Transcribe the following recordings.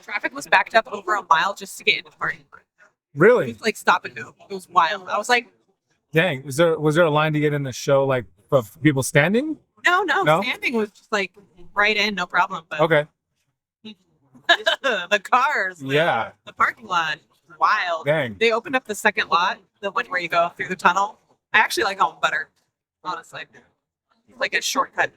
Traffic was backed up over a mile just to get into the parking lot. It Really? was like stop and go. It was wild. I was like, Dang. Was there a line to get in the show, like, of people standing? no, No? standing was just like right in, no problem. But Okay. the cars, Yeah. the parking lot, wild. Dang. They opened up the second lot, the one where you go through the tunnel. I actually like home better, honestly. Like a shortcut.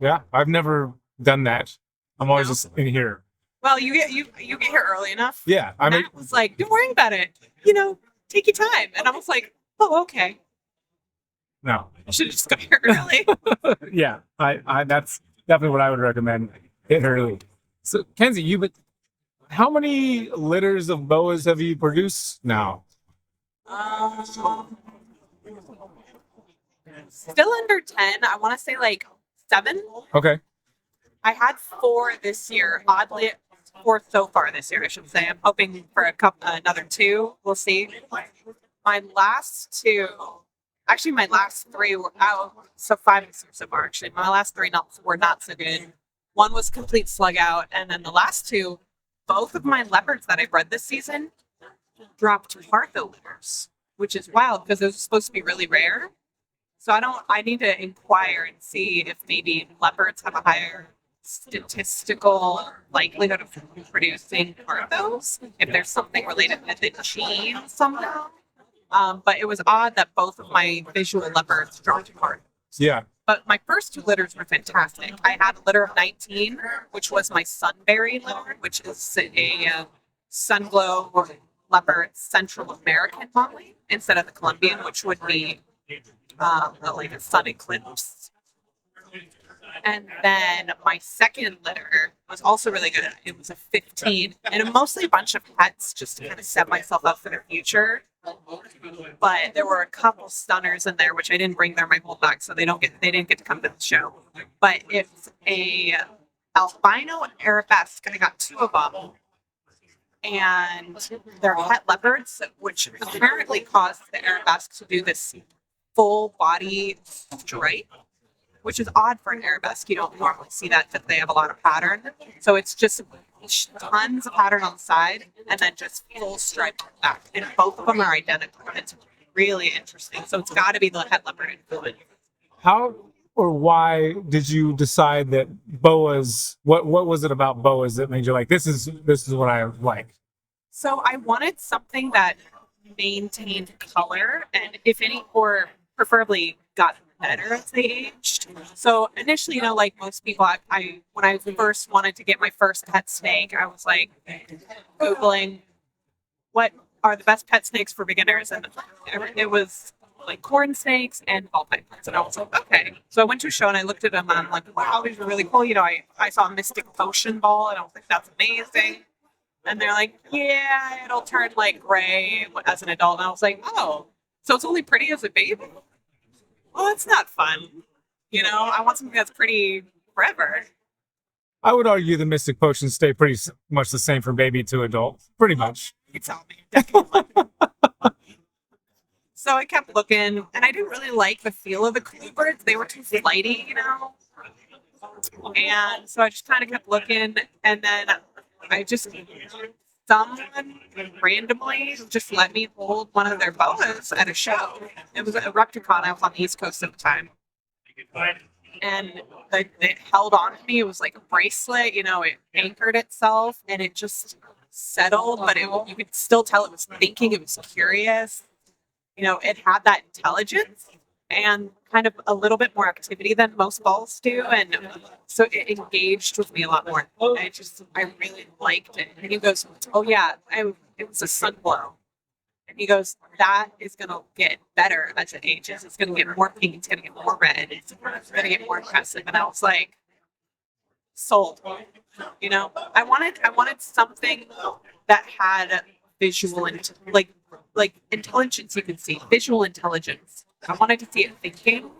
Yeah. I've never done that. I'm always No? just in here. Well, you get here early enough. Yeah. I mean, Matt was like, "Don't worry about it. Take your time." And I was like, "Oh, okay. no. I should have just got here early." Yeah. I that's definitely what I would recommend. Hit early. So, Kenzi, how many litters of boas have you produced now? Still under 10. I want to say like 7. Okay. I had 4 this year. Oddly, 4 so far this year, I should say. I'm hoping for another 2. We'll see. My last 2, actually, my last 3 were out. So 5 this year so far. Actually, my last 3 were not so good. One was complete slug out, and then the last 2, both of my leopards that I bred this season dropped partho litters, which is wild because those are supposed to be really rare. So I need to inquire and see if maybe leopards have a higher statistical likelihood of producing partho's, if there's something related to the gene somehow. But it was odd that both of my visual leopards dropped partho. Yeah. But my first 2 litters were fantastic. I had a litter of 19, which was my sunberry litter, which is a sunglow leopard Central American molly instead of the Colombian, which would be like a sun eclipse. And then my second litter was also really good. It was a 15, and mostly a bunch of pets just to kind of set myself up for the future. But there were a couple stunners in there, which I didn't bring. They're my bulldog, so they didn't get to come to the show. But it's a albino arabesque. I got 2 of them, and they're het leopards, which apparently caused the arabesque to do this full body stripe, which is odd for an arabesque. You don't normally see that they have a lot of pattern. So it's just tons of pattern on the side and then just full stripe on the back. And both of them are identical. It's really interesting. So it's got to be the het leopard influence. How or why did you decide that boas? What was it about boas that made you like this is what I like? So I wanted something that maintained color and, if any, or preferably got better as they aged. So initially, like most people, I when I first wanted to get my first pet snake, I was like Googling what are the best pet snakes for beginners, and it was like corn snakes and ball pythons. And I was like, okay. So I went to a show and I looked at them and I'm like, wow, these are really cool. I saw a Mystic Potion ball and I was like, that's amazing. And they're like, yeah, it'll turn like gray as an adult. And I was like, oh, so it's only pretty as a baby? Well, it's not fun. I want something that's pretty forever. I would argue the Mystic Potions stay pretty much the same from baby to adult. Pretty much. You tell me. Definitely. So I kept looking, and I didn't really like the feel of the cluebirds. They were too flighty, And so I just kind of kept looking, and then someone randomly just let me hold one of their boas at a show. It was a Repticon. I was on the East Coast at the time. And it held on to me. It was like a bracelet, it anchored itself and it just settled, but you could still tell it was thinking, it was curious. It had that intelligence and kind of a little bit more activity than most balls do. And so it engaged with me a lot more. I really liked it. And he goes, oh yeah, it was a sun glow. And he goes, that is going to get better as it ages. It's going to get more pink. It's going to get more red. It's going to get more impressive. And I was like, sold. I wanted something that had visual and like intelligence. You can see visual intelligence. I wanted to see it thinking,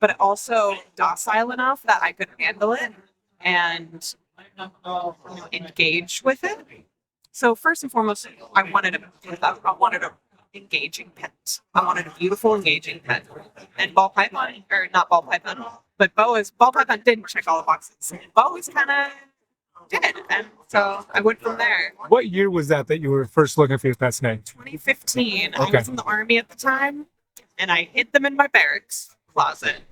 but also docile enough that I could handle it and engage with it. So first and foremost, I wanted a engaging pet. I wanted a beautiful, engaging pet. And ball python, or not ball python, But ball python didn't check all the boxes. Boas kind of did, and so I went from there. What year was that you were first looking for your pet snake? 2015. Okay. I was in the Army at the time, and I hid them in my barracks closet.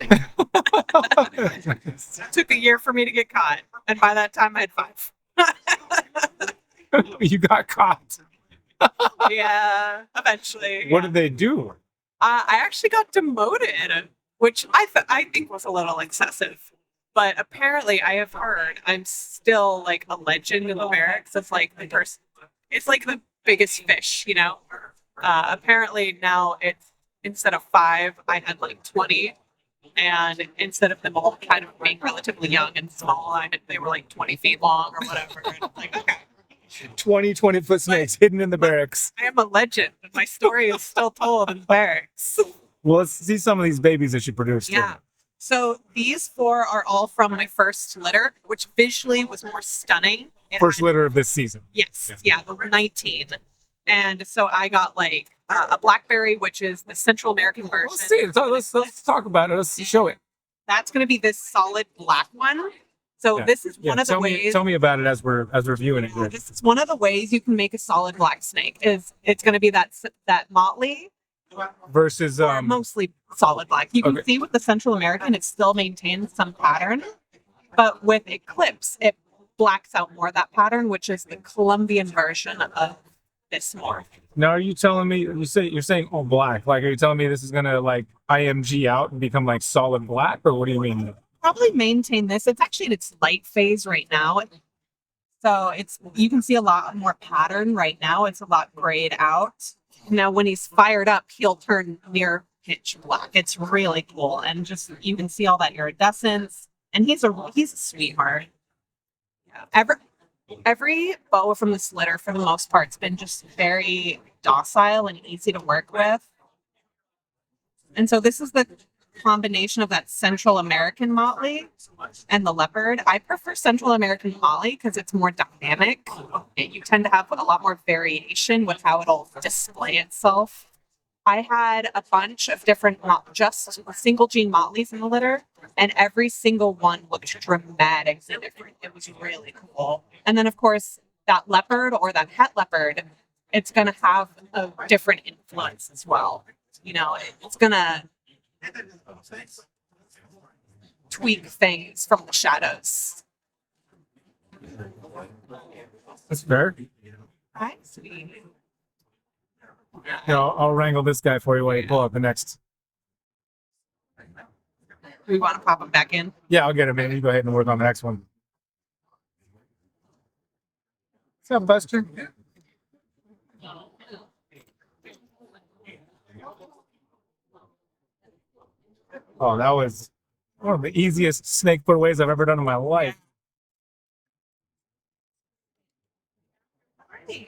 Took a year for me to get caught, and by that time I had 5. You got caught. Yeah, eventually. What did they do? I actually got demoted, which I think was a little excessive. But apparently, I have heard I'm still like a legend in the barracks. It's like the person. It's like the biggest fish, you know. Apparently now it's instead of 5, I had like 20, and instead of them all kind of being relatively young and small, they were like 20 feet long or whatever. And I'm like, okay. 20-foot snakes hidden in the barracks. I am a legend, and my story is still told in the barracks. Well, let's see some of these babies that you produced. Yeah. So these 4 are all from my first litter, which visually was more stunning. First litter of this season. Yes. Yeah, there were 19. And so I got like a blackberry, which is the Central American version. Let's see it. Let's talk about it. Let's show it. That's going to be this solid black one. So this is one of the ways. Tell me about it as we're viewing it here. This is one of the ways you can make a solid black snake. Is it's going to be that motley versus mostly solid black. You can see with the Central American, it still maintains some pattern, but with Eclipse, it blacks out more of that pattern, which is the Colombian version of this morph. Now, are you telling me you're saying all black? Like, are you telling me this is gonna like IMG out and become like solid black, or what do you mean? Probably maintain this. It's actually in its light phase right now. So you can see a lot more pattern right now. It's a lot grayed out. Now, when he's fired up, he'll turn near pitch black. It's really cool. And just, you can see all that iridescence. And he's a sweetheart. Yeah. Every boa from this litter, for the most part, has been just very docile and easy to work with. And so this is the combination of that Central American motley and the leopard. I prefer Central American motley because it's more dynamic. You tend to have a lot more variation with how it'll display itself. I had a bunch of different, just single gene motleys in the litter, and every single one looked dramatically different. It was really cool. And then, of course, that leopard or that het leopard, it's going to have a different influence as well. You know, it's going to tweak things from the shadows. That's fair. Hi, sweetie. You know, I'll wrangle this guy for you while you pull up the next. We want to pop him back in. Yeah, I'll get him in. You go ahead and work on the next one. What's up, Buster? Oh, that was one of the easiest snake putaways I've ever done in my life.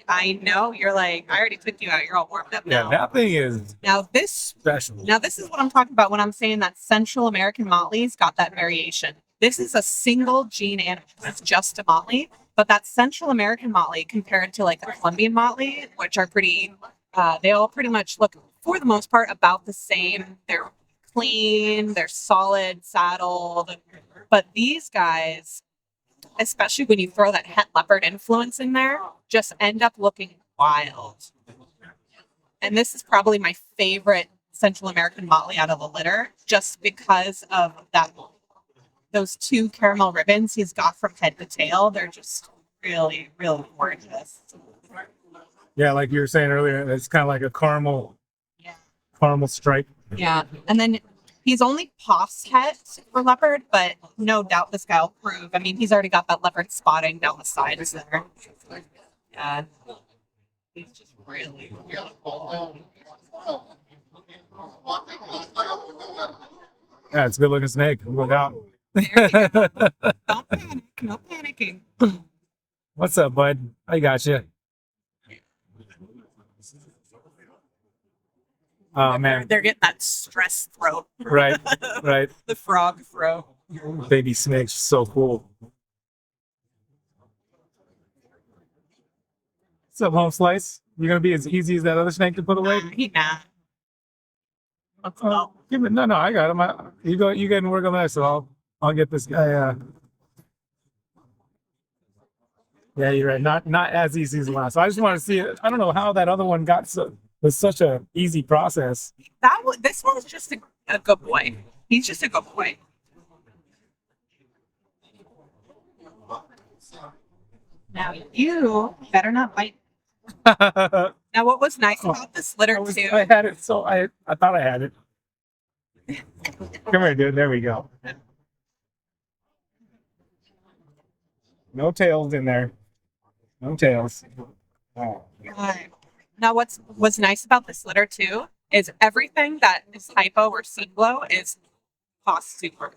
I know, you're like, I already took you out. You're all warmed up now. Yeah, that thing is special. Now this is what I'm talking about when I'm saying that Central American motley's got that variation. This is a single gene animal. It's just a motley, but that Central American motley compared to like the Colombian motley, which are pretty, they all pretty much look, for the most part, about the same. They're clean, they're solid, saddled, but these guys, especially when you throw that het leopard influence in there, just end up looking wild. And this is probably my favorite Central American motley out of the litter, just because of those 2 caramel ribbons he's got from head to tail. They're just really, really gorgeous. Yeah, like you were saying earlier, it's kind of like a caramel stripe. Yeah, and then he's only pos het for leopard, but no doubt this guy will prove. I mean, he's already got that leopard spotting down the sides there. Yeah, he's just really, really cool. Yeah, it's a good looking snake. Look out. There you go. Don't panic. No panicking. What's up, bud? I got you. Oh, man. They're getting that stress throat. Right. The frog throat. Baby snakes, so cool. What's up, Home Slice? You gonna be as easy as that other snake to put away? He mad. Give me, no, I got him. You go and work on that, so I'll get this guy. Yeah, you're right. Not as easy as the last. So I just want to see it. I don't know how that other one got was such a easy process. This one's just a good boy. He's just a good boy. Now you better not bite. Now what was nice about this litter too? I had it, so I thought I had it. Come here, dude. There we go. No tails in there. No tails. Oh. Now what's nice about this litter too is everything that is hypo or sea glow is cost super.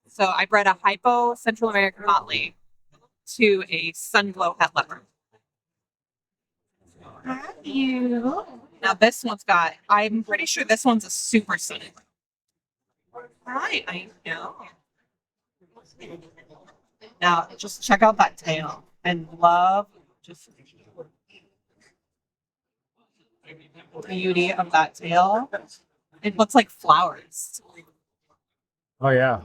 So I bred a hypo Central American motley to a sun glow het leopard. Have you? Now this one's got. I'm pretty sure this one's a super scenic. Right, I know. Now just check out that tail and love just the beauty of that tail. It looks like flowers. Oh yeah,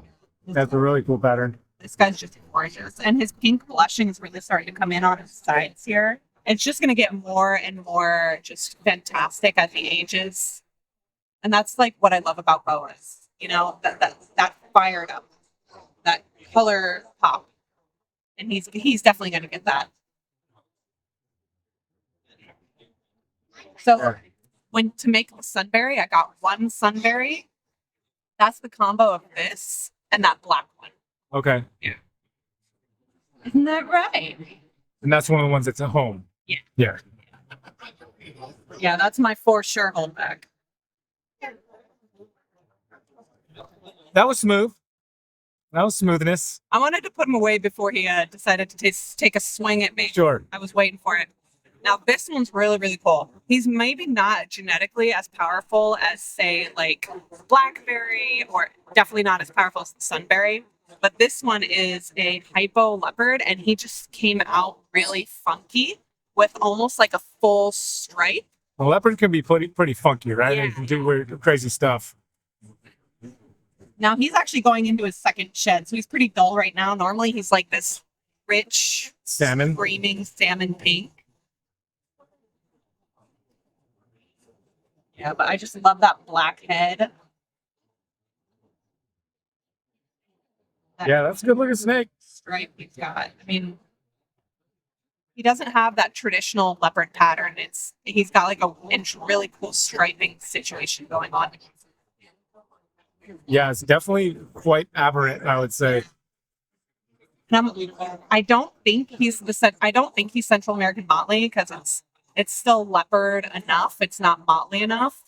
that's a really cool pattern. This guy's just gorgeous, and his pink blushing is really starting to come in on his sides here. It's just going to get more and more just fantastic as he ages, and that's like what I love about boas. You know, that fired up, that color pop, and he's definitely going to get that. So to make the sunberry, I got one sunberry. That's the combo of this and that black one. Okay. Yeah. Isn't that right? And that's one of the ones that's at home. Yeah. Yeah. Yeah, that's my for sure holdback. That was smooth. That was smoothness. I wanted to put him away before he decided to take a swing at me. Sure. I was waiting for it. Now, this one's really, really cool. He's maybe not genetically as powerful as, say, like blackberry, or definitely not as powerful as the sunberry. But this one is a hypo leopard, and he just came out really funky with almost like a full stripe. A leopard can be pretty funky, right? Yeah. They can do weird, crazy stuff. Now, he's actually going into his second shed, so he's pretty dull right now. Normally, he's like this rich, salmon, screaming salmon pink. Yeah, but I just love that black head. Yeah, that's a good looking snake. Stripe he's got. I mean, he doesn't have that traditional leopard pattern. He's got like a really cool striping situation going on. Yeah, it's definitely quite aberrant, I would say. And I don't think he's Central American motley, because it's still leopard enough. It's not motley enough.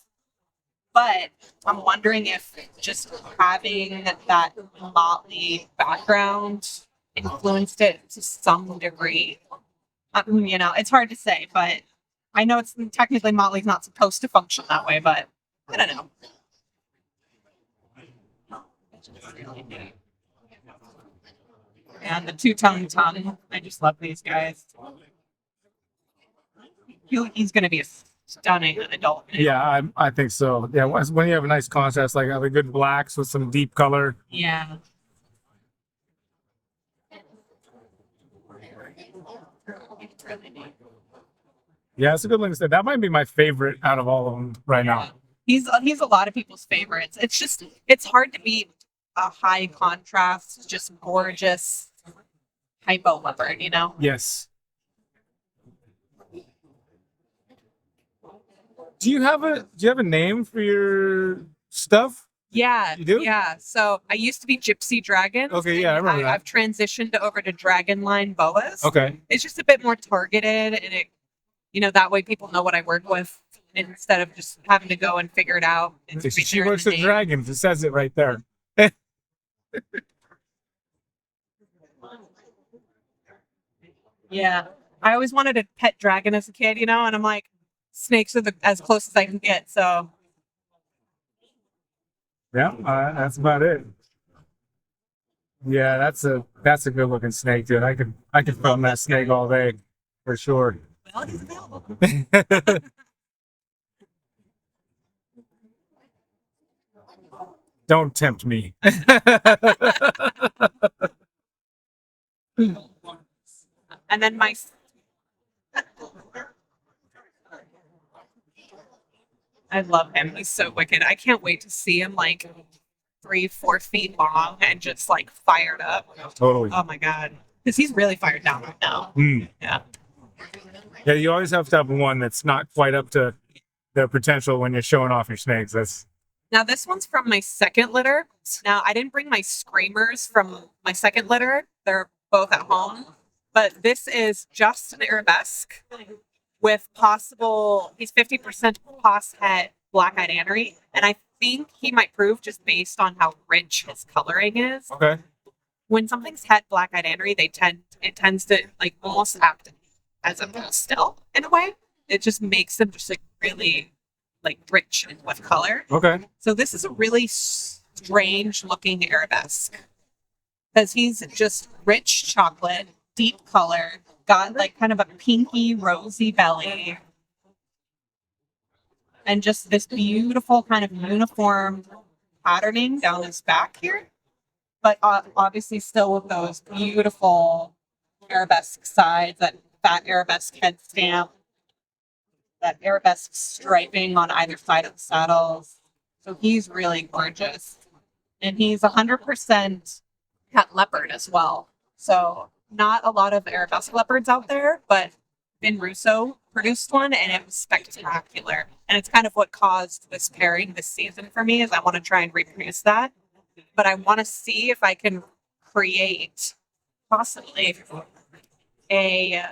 But I'm wondering if just having that motley background influenced it to some degree. You know, it's hard to say, but I know it's technically motley's not supposed to function that way, but I don't know. And the two-tone tongue. I just love these guys. He's going to be a stunning adult. Yeah, I think so. Yeah, when you have a nice contrast, like have a good blacks with some deep color. Yeah. Yeah, it's a good looking snake. That might be my favorite out of all of them right now. He's a lot of people's favorites. It's hard to beat a high contrast, just gorgeous hypo leopard, you know? Yes. Do you have a name for your stuff? Yeah. You do? Yeah. So I used to be Gypsy Dragon. Okay, yeah, I remember that. I've transitioned over to Dragon Line boas. Okay. It's just a bit more targeted, and that way people know what I work with instead of just having to go and figure it out. She works with dragons. It says it right there. Yeah. I always wanted a pet dragon as a kid, and I'm like, snakes are as close as I can get, so. Yeah, that's about it. Yeah, that's a good looking snake, dude. I could film that snake all day, for sure. Well, he's available. Don't tempt me. And then I love him. He's so wicked. I can't wait to see him like 3-4 feet long and just like fired up. Totally. Oh my god, because he's really fired down right now. Yeah. Yeah, you always have to have one that's not quite up to the potential when you're showing off your snakes. That's Now this one's from my second litter. Now I didn't bring my screamers from my second litter. They're both at home. But this is just an arabesque with possible, he's 50% pos het black-eyed anery. And I think he might prove just based on how rich his coloring is. okay. When something's het black-eyed anery, it tends to like almost act as a pastel in a way. It just makes them just like really like rich with color. Okay. So this is a really strange looking arabesque because he's just rich chocolate, deep color, got like kind of a pinky rosy belly, and just this beautiful kind of uniform patterning down his back here. But obviously still with those beautiful arabesque sides, that fat arabesque head stamp, that arabesque striping on either side of the saddles. So he's really gorgeous. And he's 100% cat leopard as well. So not a lot of arabesque leopards out there, but Ben Russo produced one and it was spectacular. And it's kind of what caused this pairing this season for me is I want to try and reproduce that. But I want to see if I can create possibly a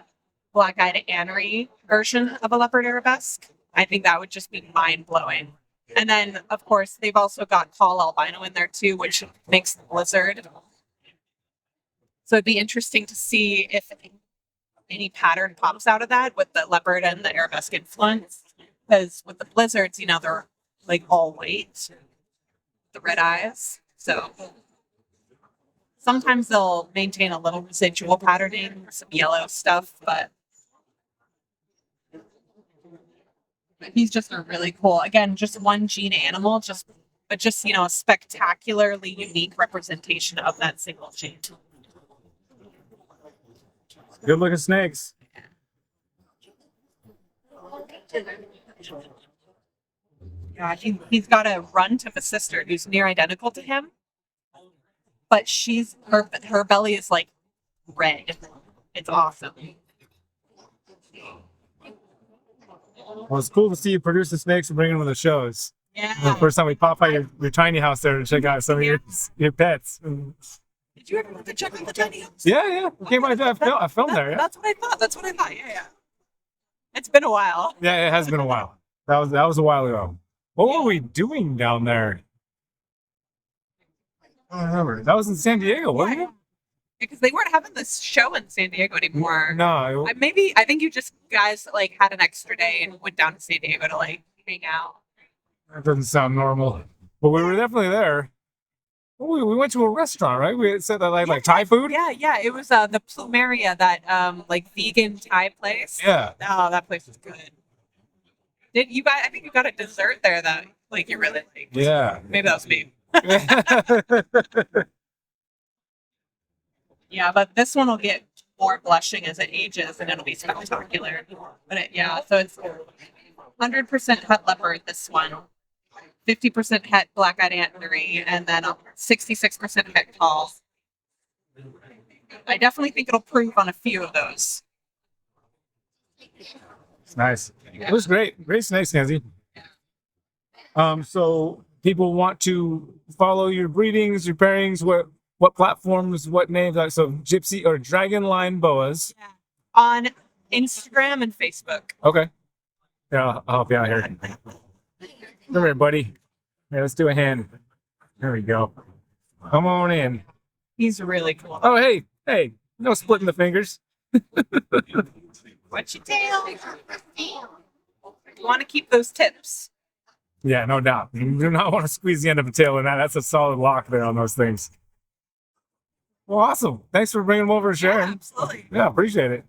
black-eyed anery version of a leopard arabesque. I think that would just be mind-blowing. And then, of course, they've also got tall albino in there too, which makes the blizzard. So it'd be interesting to see if any pattern pops out of that with the leopard and the arabesque influence. Because with the blizzards, you know, they're like all white, the red eyes. So sometimes they'll maintain a little residual patterning, some yellow stuff, but he's just a really cool, again, just one gene animal, but just, you know, a spectacularly unique representation of that single gene. Good looking snakes. Yeah, he's got a runt of a sister who's near identical to him, but her belly is like red. It's awesome. Well, it's cool to see you produce the snakes and bring them to the shows. Yeah. The first time we pop by your tiny house there to check out some of your pets. Did you ever want to check out the tiny house? Yeah. Came by. I filmed there. Yeah. That's what I thought. Yeah. It's been a while. Yeah, it has been a while. That was a while ago. What were we doing down there? I don't remember. That was in San Diego, wasn't it? Because they weren't having this show in San Diego anymore. No. I think you just guys like had an extra day and went down to San Diego to like hang out. That doesn't sound normal. But we were definitely there. Oh, we went to a restaurant, right? We said that like Thai food? Yeah. It was the Plumeria, that like vegan Thai place. Yeah. Oh, that place was good. Did you guys? I think you got a dessert there that like you really liked. Yeah. Maybe that was me. Yeah, but this one will get more blushing as it ages, and it'll be spectacular. But so it's 100% het leopard. This one, 50% het black-eyed anery, and then 66% het tall. I definitely think it'll prove on a few of those. It's nice. It was great. Great snakes, Kenzi. So people want to follow your breedings, your pairings, what platforms, what names? So Gypsy or Dragon Line Boas. Yeah. On Instagram and Facebook. Okay. Yeah, I'll help you out here. Come here, buddy. Yeah, let's do a hand. There we go. Come on in. He's really cool. Oh, hey. No splitting the fingers. What's your tail? You want to keep those tips. Yeah, no doubt. You do not want to squeeze the end of a tail in that. That's a solid lock there on those things. Well, awesome. Thanks for bringing them over and sharing. Yeah, absolutely. Yeah, appreciate it.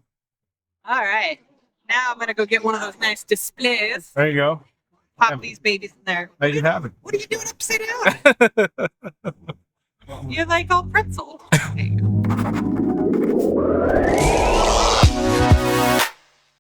All right. Now I'm going to go get one of those nice displays. There you go. pop these babies in there. There you have it. What are you doing upside down? You're like all pretzel. There you go.